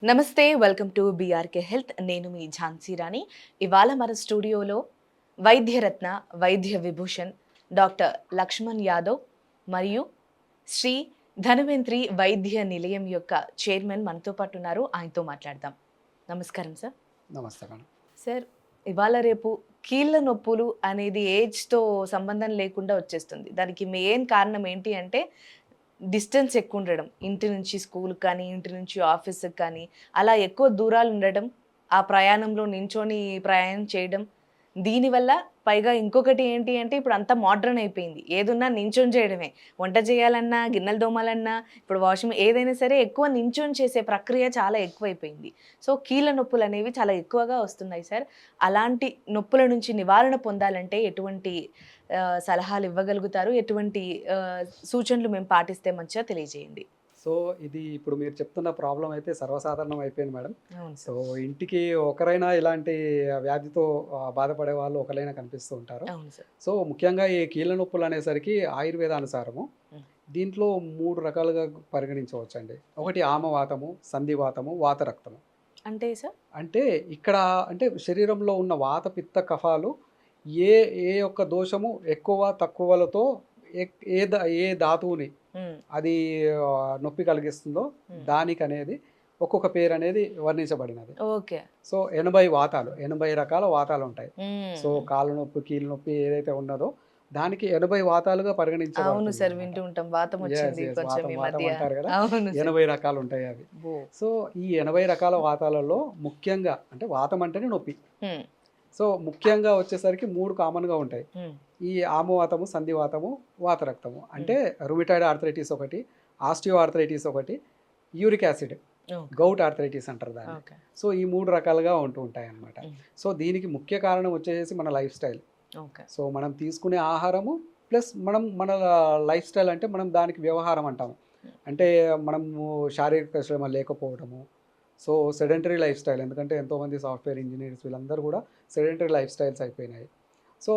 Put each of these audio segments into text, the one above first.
నమస్తే welcome to BRK health. నేను మీ ఝాన్సీ రాణి. ఇవాళ మన స్టూడియోలో వైద్యరత్న వైద్య విభూషణ్ డాక్టర్ లక్ష్మణ్ యాదవ్ మరియు శ్రీ ధన్వంతరి వైద్య నిలయం యొక్క చైర్మన్ మనతో పాటు ఉన్నారు. ఆయనతో మాట్లాడదాం. నమస్కారం సార్. నమస్తే మేడం. సార్, ఇవాళ రేపు కీళ్ళ నొప్పులు అనేది ఏజ్తో సంబంధం లేకుండా వచ్చేస్తుంది. దానికి మెయిన్ కారణం ఏంటి అంటే డిస్టెన్స్ ఎక్కువ ఉండడం. ఇంటి నుంచి స్కూల్‌కి కానీ, ఇంటి నుంచి ఆఫీస్‌కి కానీ, అలా ఎక్కువ దూరాలు ఉండడం, ఆ ప్రయాణంలో నించొని ప్రయాణం చేయడం. దీనివల్ల పైగా ఇంకొకటి ఏంటి అంటే ఇప్పుడు అంతా మోడ్రన్ అయిపోయింది. ఏదున్నా నించొని చేయడమే. వంట చేయాలన్నా, గిన్నెలు తోమాలన్నా, ఇప్పుడు వాషింగ్ ఏదైనా సరే ఎక్కువ నించొని చేసే ప్రక్రియ చాలా ఎక్కువైపోయింది. సో, కీళ్ళ నొప్పులనేవి చాలా ఎక్కువగా వస్తున్నాయి సార్. అలాంటి నొప్పుల నుంచి నివారణ పొందాలంటే ఎటువంటి సలహాలు ఇవ్వగలుగుతారు? ఎటువంటి సూచనలు మేము పాటిస్తే మంచిగా తెలియజేయండి. సో, ఇది ఇప్పుడు మీరు చెప్తున్న ప్రాబ్లమ్ అయితే సర్వసాధారణం అయిపోయింది మేడం. అవును సో, సార్. ఇంటికి ఒకరైనా ఇలాంటి వ్యాధితో బాధపడే వాళ్ళు ఒకరైనా కనిపిస్తూ ఉంటారు. అవును సార్. సో, ముఖ్యంగా ఈ కీళ్ళ నొప్పులు అనేసరికి ఆయుర్వేదానుసారము హ్మ్. దీంట్లో 3 రకాలుగా పరిగణించవచ్చండి. ఒకటి ఆమవాతము, సంధివాతము, వాతరక్తము. అంటే సార్? అంటే ఇక్కడ అంటే శరీరంలో ఉన్న వాత, పిత్త, కఫాలు ఏ ఏ యొక్క దోషము ఎక్కువ తక్కువలతో ఏ ధాతువుని హ్మ్. అది నొప్పి కలిగిస్తుందో హ్మ్. దానికనేది ఒక్కొక్క పేరు అనేది వర్ణించబడినది. ఓకే. సో 80 వాతాలు, 80 రకాల వాతాలు ఉంటాయి. సో హ్మ్. కాళ్ళు నొప్పి, కీళ్ళ నొప్పి ఏదైతే ఉన్నదో దానికి 80 వాతాలుగా అవును పరిగణించబడుతుంది సార్. అనమాట. వింటూ ఉంటాం. వాతం వచ్చింది కొంచెం వాతం ఈ వాతం మధ్య. అంటారు కదా. అవును సార్. 80 రకాలు ఉంటాయి అవి. అబ్బో! సో ఈ 80 రకాల వాతాలలో ముఖ్యంగా అంటే వాతం అంటేనే నొప్పి. హ్మ్. సో ముఖ్యంగా వచ్చేసరికి 3 కామన్‌గా ఉంటాయి. హ్మ్. ఈ ఆమవాతము, సంధివాతము, వాతరక్తము. హ్మ్. అంటే రుమటాయిడ్ ఆర్థరైటిస్ ఒకటి, ఆస్టియో ఆర్థరైటిస్ ఒకటి, uric acid, okay. Govt arthritis అంటారు దాన్ని. ఓకే. సో ఈ 3 రకాలుగా ఉంటూ ఉంటాయన్నమాట. హ్మ్. సో దీనికి ముఖ్య కారణం వచ్చేసి మన లైఫ్ స్టైల్. ఓకే. సో మనం తీసుకునే ఆహారము ప్లస్ మన లైఫ్ స్టైల్ అంటే మనం దానికి వ్యవహారం అంటాము. హ్మ్. అంటే మనము శారీరక శ్రమ లేకపోవడము. సో సెడెంటరీ లైఫ్ స్టైల్, ఎందుకంటే ఎంతోమంది సాఫ్ట్‌వేర్ ఇంజినీర్స్ వీళ్ళందరూ కూడా సెడెంటరీ లైఫ్ స్టైల్స్ అయిపోయినాయి. సో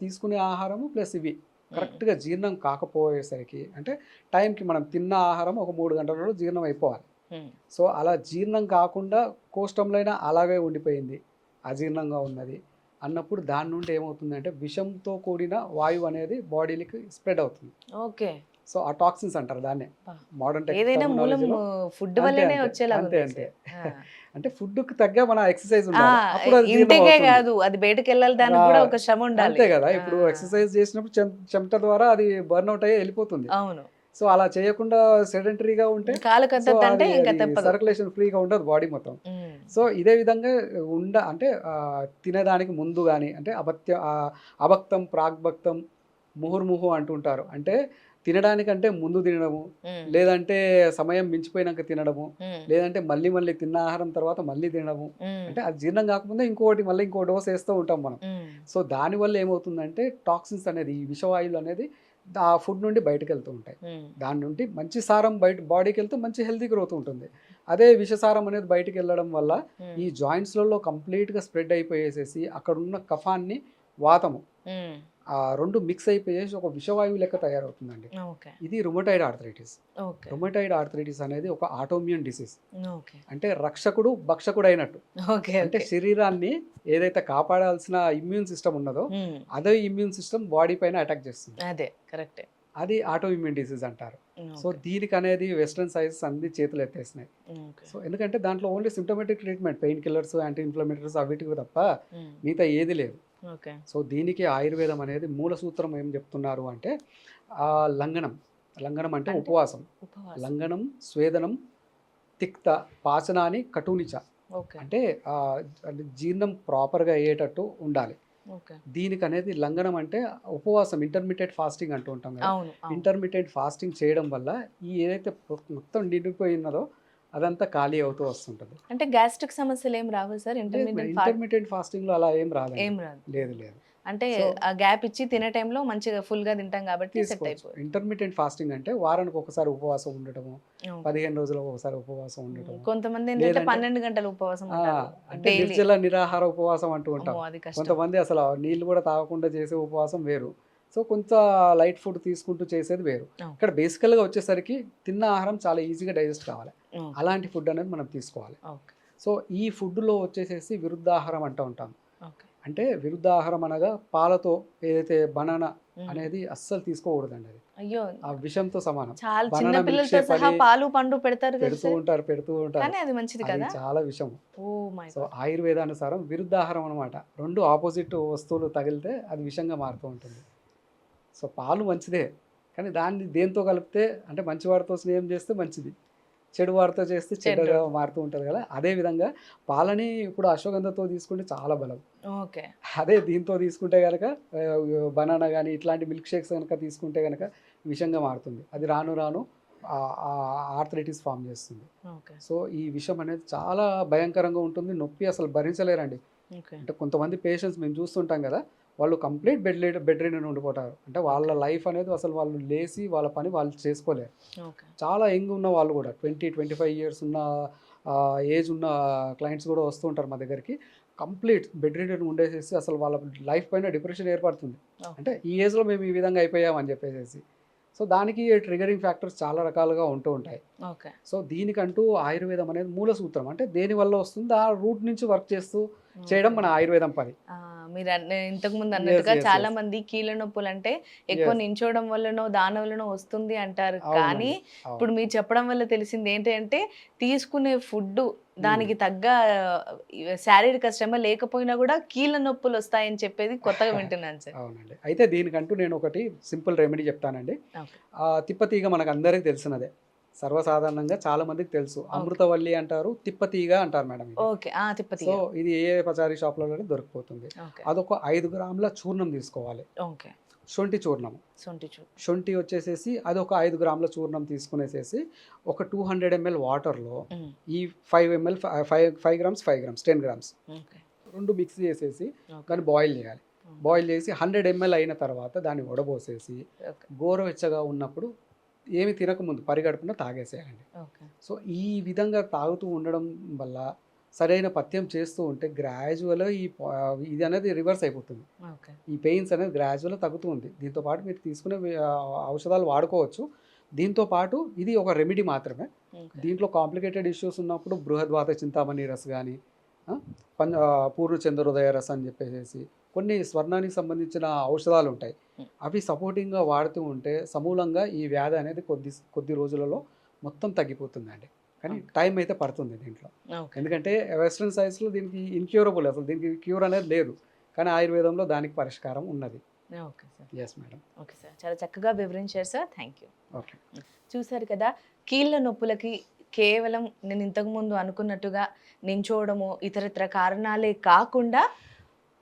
తీసుకునే ఆహారము ప్లస్ ఇవి హ్మ్. కరెక్ట్‌గా జీర్ణం కాకపోయేసరికి అంటే టైంకి మనం తిన్న ఆహారం ఒక 3 గంటలలో జీర్ణం అయిపోవాలి. హ్మ్. సో అలా జీర్ణం కాకుండా కోష్టంలోనే అలాగే ఉండిపోయింది, అజీర్ణంగా ఉన్నది అన్నప్పుడు దాని నుండి ఏమవుతుందంటే విషంతో కూడిన వాయువు అనేది బాడీకి స్ప్రెడ్ అవుతుంది. ఓకే. సో ఆ టాక్సిన్స్ అంటారు దాన్నే అబ్బా! మోడర్న్ ఏదైనా మూలం టెర్మినాలజీలో. ఫుడ్ అంతే వల్లనే అంతే అంతే వచ్చేలాగుంది అంతే సార్. ఆ! అంటే ఫుడ్‌కి తగ్గ మన ఎక్సర్సైజ్ ఆ! ఉండాలి. అప్పుడు అది జీర్ణం ఇంటికే అవుతుంది. గాదు. అది బయటకెళ్ళాలి. దానికి గూడా ఆహ్, ఒక శ్రమ ఉండాలి. అంతే గదా. ఆ! ఇప్పుడు ఎక్సర్సైజ్ చేసినప్పుడు చెమట ద్వారా అది బర్న్‌ఔట్ అయ్యి ఎళ్ళిపోతుంది. అవును. సో అలా చేయకుండా సెడెంటరీగా ఉంటే కాలు సో కద్దద్దంటే అది ఇంక అది తప్పదు. సర్క్యులేషన్ ఫ్రీగా ఉండదు బాడీ మొత్తం. హ్మ్. సో ఇదే విధంగా అంటే తినేదానికి ముందు గాని అంటే అభక్తం, ప్రాగ్భక్తం, ముహుర్ముహు అంటుంటారు. అంటే తినడానికంటే ముందు తినడము, హ్మ్. లేదంటే సమయం మించిపోయినాక తినడము, హ్మ్. లేదంటే మళ్ళీ మళ్ళీ తిన్న ఆహారం తర్వాత మళ్ళీ తినడము. హ్మ్. అంటే అది జీర్ణం కాకముందే మళ్ళీ ఇంకో డోస్ ఏస్తూ ఉంటాం మనం. హ్మ్. సో దానివల్ల ఏమవుతుందంటే టాక్సిన్స్ అనేది, ఈ విషవాయువులు అనేది ఆ ఫుడ్ నుండి బయటకెళ్తూ ఉంటాయి. హ్మ్. దాని నుండి మంచి సారం బయట బాడీకెళ్తే మంచి హెల్తీ గ్రోత్ ఉంటుంది. అదే విషసారం అనేది బయటికెళ్ళడం వల్ల హ్మ్. ఈ జాయింట్స్‌లలో కంప్లీట్‌గా స్ప్రెడ్ అయిపోయేసేసి అక్కడున్న కఫాన్ని, వాతము హ్మ్. ఆ 2 మిక్స్ అయిపోయేసి ఒక విషవాయువు లెక్క తయారవుతుందండి. ఓకే. ఇది rheumatoid arthritis. Okay. Rheumatoid arthritis అనేది ఒక ఆటోఇమ్యూన్ డిసీజ్. ఓకే. అంటే రక్షకుడు, భక్షకుడైనట్టు. ఓకే. అంటే ఓకే. శరీరాన్ని ఏదైతే కాపాడాల్సిన ఇమ్యూన్ సిస్టమ్ ఉన్నదో, హ్మ్. అదే ఇమ్యూన్ సిస్టమ్ బాడీ పైన అటాక్ చేస్తుంది. అదే. కరెక్టే. అది ఆటో ఇమ్యూన్ డిసీజ్ అంటారు. So okay. దీనికనేది వెస్టర్న్ సైన్సెస్ అన్ని చేతులెత్తేసినాయి. ఓకే. సో ఎందుకంటే దాంట్లో only symptomatic treatment, pain killers, anti inflammatories అవిటివి తప్ప హ్మ్. మిగతా ఏది లేదు. ఓకే. సో దీనికి ఆయుర్వేదం అనేది మూల సూత్రం ఏం చెప్తున్నారు అంటే లంఘనం. లంఘనం అంటే అంటే ఉపవాసం. ఉపవాసం. లంఘనం, స్వేదనం, తిక్త, పాచనాని, కటూనిచ. ఓకే. అంటే అంటే జీర్ణం ప్రాపర్‌గా అయ్యేటట్టు ఉండాలి. ఓకే. దీనికనేది లంఘనం అంటే ఉపవాసం, ఇంటర్మిటెంట్ ఫాస్టింగ్ అంటూ ఉంటాం కదా. అవును. అవును. ఇంటర్మిటెంట్ ఫాస్టింగ్ చేయడం వల్ల ఈ ఏదైతే మొత్తం నిండిపోయి ఉన్నదో అదంతా ఖాళీ అవుతూ వస్తుంటది. అంటే గ్యాస్ట్రిక్ సమస్యలేం రావా సార్? లేదు మేడం, ఇంటర్మిటెంట్ ఇంటర్మిటెంట్ ఫాస్టింగ్‌లో అలా ఏం రాదండి. ఏం రాదు. లేదు లేదు. అంటే సో ఆ గ్యాప్ ఇచ్చి తినే టైంలో మంచిగా ఫుల్‌గా తింటాం కాబట్టి సెట్ తీసుకోవచ్చు. అయిపోద్ది. ఇంటర్మిటెంట్ ఫాస్టింగ్ అంటే వారానికి ఒకసారి ఉపవాసం ఉండటము, ఓకే. 15 రోజులకు ఒకసారి ఉపవాసం హ్మ్. ఉండటము. కొంతమందేంటంటే లేదంటే 12 గంటలు ఉపవాసం ఆ! ఉంటారు. అంటే డైలీ. నిర్జల నిరాహార ఉపవాసం అంటూ ఉంటాం. అమ్మో! అది కష్టం. కొంతమంది అసలు నీళ్ళు కూడా తాగకుండా చేసే ఉపవాసం వేరు. సో, కొంత లైట్ ఫుడ్ తీసుకుంటూ చేసేది వేరు. ఇక్కడ ఓకే. బేసికల్‌గా వచ్చేసరికి తిన్న ఆహారం చాలా ఈజీగా డైజెస్ట్ కావాలి. ఓకే. అలాంటి ఫుడ్ అనేది మనం తీసుకోవాలి. ఓకే. సో ఈ ఫుడ్లో వచ్చేసేసి విరుద్ధాహారం అంటూ ఉంటాం. ఓకే. అంటే విరుద్ధాహారం అనగా పాలతో ఏదైతే బనానా హ్మ్. అనేది అస్సలు తీసుకోకూడదండి. అది అయ్యో! ఆ విషంతో సమానం. చాలా చిన్న బనానా మిల్క్ పిల్లలతో షేక్ సహా అని పాలు, పండు పెడతారు కదా పెడుతూ సార్. ఉంటారు, పెడుతూ ఉంటారు. కానీ అది మంచిది అది కదా? చాలా విషం. Oh my so god! ఆయుర్వేదానుసారం విరుద్ధాహారం అనమాట. 2 ఆపోజిట్ వస్తువులు తగిలితే అది విషంగా మారుతూ ఉంటుంది. సో పాలు మంచిదే. కానీ దాన్ని దేనితో కలిపితే అంటే మంచి వాడితో స్నేహం చేస్తే మంచిది. చెడు వాడితో చేస్తే చెడ్డగా చెడ్డోడు. మారుతూ ఉంటది కదా! అదే విధంగా పాలని ఇప్పుడు అశ్వగంధతో తీసుకుంటే చాలా బలం. ఓకే. అదే దీంతో తీసుకుంటే గనక బనానా గాని ఇట్లాంటి మిల్క్ షేక్స్ గనక తీసుకుంటే గనక విషంగా మారుతుంది. అది రాను రాను ఆర్థరైటిస్ ఫార్మ్ చేస్తుంది. ఓకే. సో ఈ విషం అనేది చాలా భయంకరంగా ఉంటుంది. నొప్పి అసలు భరించలేరండి. ఓకే. అంటే కొంతమంది పేషెంట్స్ మేము చూస్తుంటాం కదా! వాళ్ళు కంప్లీట్ బెడ్ రిడెన్ ఉండిపోతారు. అంటే వాళ్ళ లైఫ్ అనేది అసలు వాళ్ళు లేసి వాళ్ళ పని వాళ్ళు చేసుకోలేరు. ఓకే. చాలా యంగ్ ఉన్న వాళ్ళు కూడా 20, 25 ఇయర్స్ ఉన్న ఏజ్ ఉన్న క్లయింట్స్ కూడా వస్తూ ఉంటారు మా దగ్గరికి. కంప్లీట్ బెడ్ రిడెన్ ఉండేసేసి అసలు వాళ్ళ లైఫ్ పైన డిప్రెషన్ ఏర్పడుతుంది. ఓకే. అంటే ఈ ఏజ్‌లో మేము ఈ విధంగా అయిపోయాం అని చెప్పేసేసి. సో దానికి ట్రిగరింగ్ ఫ్యాక్టర్స్ చాలా రకాలుగా ఉంటూ ఉంటాయి. ఓకే. సో దీనికంటూ ఆయుర్వేదం అనేది మూల సూత్రం. అంటే దేనివల్ల వస్తుందో ఆ రూట్ నుంచి వర్క్ చేస్తూ చేయడం మన ఆయుర్వేదం పని. ఆ! మీరు ఇంతకుముందు యెస్. అన్నట్టుగా యెస్. చాలా యెస్. మంది కీళ్ళ నొప్పులంటే ఎక్కువ యెస్. నించోవడం వల్లనో, దాని వల్లనో వస్తుంది అంటారు. కానీ అవునండి. అవును. ఇప్పుడు మీరు చెప్పడం వల్ల తెలిసింది ఏంటంటే తీసుకునే ఫుడ్డు దానికి తగ్గ శారీరక శ్రమ లేకపోయినా కూడా కీళ్ళ నొప్పులు వస్తాయని చెప్పేది కొత్తగా వింటున్నాను సార్. అవునండి. అయితే దీనికంటూ నేను ఒకటి సింపుల్ రెమెడీ చెప్తానండి. ఓకే. తిప్పతీగ మనకందరికి తెలిసినదే. సర్వసాధారణంగా చాలా మందికి తెలుసు. అమృతవల్లి అంటారు, తిప్పతీగ అంటారు మేడం ఇది. ఓకే. ఆ! సో తిప్పతీగ. ఇది ఏ పచారీ షాప్‌లోనే దొరికిపోతుంది. ఓకే. అదొక 5 గ్రాముల చూర్ణం తీసుకోవాలి. ఓకే. శొంఠి చూర్ణం. సొంటి చూ. శొంఠి వచ్చేసేసి అదొక 5 గ్రాముల చూర్ణం తీసుకునేసేసి ఒక 200 ఎంఎల్ వాటర్‌లో హ్మ్. ఈ 5 ML 5 grams, 5 grams, 10 grams okay. 2 mix చేసేసి ఓకే. దాన్ని బాయిల్ చేయాలి. బాయిల్ చేసి 100 ఎంఎల్ అయిన తర్వాత దాన్ని వడబోసేసి ఓకే. గోరువెచ్చగా ఉన్నప్పుడు ఏమి తినకముందు పరిగడుపున తాగేసేయాలండి. ఓకే. సో ఈ విధంగా తాగుతూ ఉండడం వల్ల సరైన పథ్యం చేస్తూ ఉంటే గ్రాడ్యువల్‌గా ఇది అనేది రివర్స్ అయిపోతుంది. ఓకే. ఈ పెయిన్స్ అనేది గ్రాడ్యువల్‌గా తగ్గుతూ ఉంది. దీంతో పాటు మీరు తీసుకునే ఔషధాలు వాడుకోవచ్చు. దీంతో పాటు ఇది ఒక రెమెడీ మాత్రమే. ఓకే. దీంట్లో కాంప్లికేటెడ్ ఇష్యూస్ ఉన్నప్పుడు బృహద్వాత చింతామణి రస్ గాని, పూర్ణచంద్ర హృదయ రస్ అని చెప్పేసేసి కొన్ని స్వర్ణానికి సంబంధించిన ఔషధాలు ఉంటాయి. అవి సపోర్టింగ్‌గా వాడుతూ ఉంటే సమూలంగా ఈ వ్యాధి అనేది కొద్ది రోజులలో మొత్తం తగ్గిపోతుందండి. కానీ టైం అయితే పడుతుంది దీంట్లో. ఓకే. ఎందుకంటే వెస్టర్న్ సైన్స్‌లో దీనికి ఇన్‌క్యూరబుల్, అసలు దీనికి క్యూర్ అనేది లేదు. కానీ ఆయుర్వేదంలో దానికి పరిష్కారం ఉన్నది. Okay sir. Yes madam. Okay sir. చాలా చక్కగా వివరించారు సార్. Thank you. ఓకే. చూసారు కదా, కీళ్ళ నొప్పులకి కేవలం నేను ఇంతకుముందు అనుకున్నట్టుగా నించోవడము ఇతరత్ర కారణాలే కాకుండా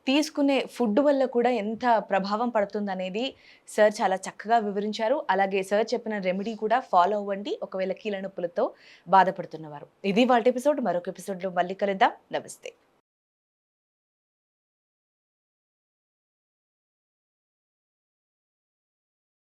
తీసుకునే ఫుడ్ వల్ల కూడా ఎంత ప్రభావం పడుతుందనేది సార్ చాలా చక్కగా వివరించారు. అలాగే సార్ చెప్పిన రెమెడీ కూడా ఫాలో అవ్వండి ఒకవేళ కీళ్ళ నొప్పులతో బాధపడుతున్నవారు. ఇది వాళ్ళ ఎపిసోడ్. మరొక ఎపిసోడ్లో మళ్ళీ కలుద్దాం. నమస్తే.